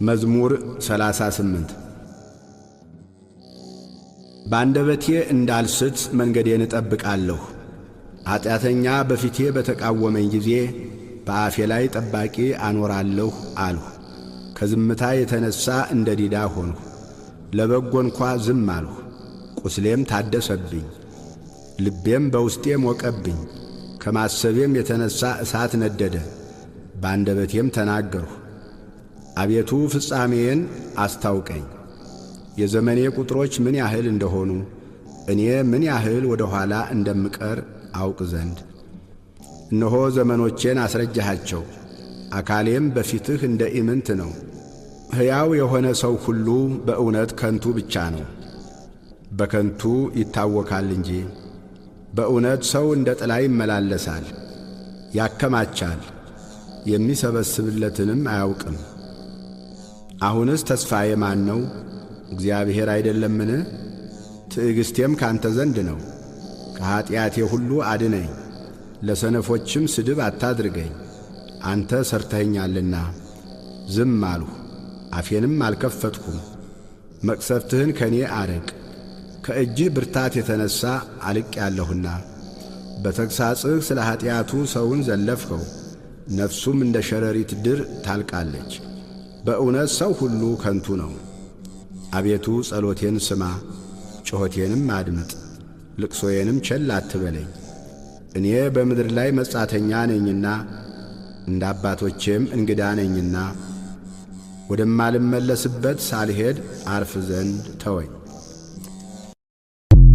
መዝሙር 38 ባንደበቴ እንዳልስት መንገዴን እጠብቃለሁ። ኃጢአተኛ በፊቴ በተቃወመኝ ጊዜ በአፌ ላይ ጠባቂ አኖራለሁ አልሁ። ከዝምታ የተነሣ እንደ ዲዳ ሆንሁ፣ ለበጎ እንኳ ዝም አልሁ። ቁስሌም ታደሰብኝ፣ ልቤም በውስጤ ሞቀብኝ። ከማሰቤም የተነሣ እሳት ነደደ፣ ባንደበቴም ተናገርሁ። አቤቱ ፍጻሜዬን አስታውቀኝ፣ የዘመኔ ቁጥሮች ምን ያህል እንደሆኑ እኔ ምን ያህል ወደ ኋላ እንደምቀር አውቅ ዘንድ። እነሆ ዘመኖቼን አስረጃሃቸው፣ አካሌም በፊትህ እንደ ኢምንት ነው። ሕያው የሆነ ሰው ሁሉ በእውነት ከንቱ ብቻ ነው፣ በከንቱ ይታወካል እንጂ። በእውነት ሰው እንደ ጥላ ይመላለሳል፣ ያከማቻል፣ የሚሰበስብለትንም አያውቅም። አሁንስ ተስፋዬ ማን ነው? እግዚአብሔር አይደለምን? ትዕግሥቴም ካንተ ዘንድ ነው። ከኀጢአቴ ሁሉ አድነኝ፣ ለሰነፎችም ስድብ አታድርገኝ። አንተ ሠርተኸኛልና ዝም አልሁ፣ አፌንም አልከፈትኩም። መቅሰፍትህን ከእኔ አርቅ፣ ከእጅህ ብርታት የተነሣ አልቄአለሁና። በተግሣጽህ ስለ ኀጢአቱ ሰውን ዘለፍኸው፣ ነፍሱም እንደ ሸረሪት ድር ታልቃለች። በእውነት ሰው ሁሉ ከንቱ ነው። አቤቱ ጸሎቴን ስማ፣ ጩኸቴንም አድምጥ፣ ልቅሶዬንም ቸል አትበለኝ። እኔ በምድር ላይ መጻተኛ ነኝና እንደ አባቶቼም እንግዳ ነኝና ወደማልመለስበት ሳልሄድ አርፍ ዘንድ ተወኝ።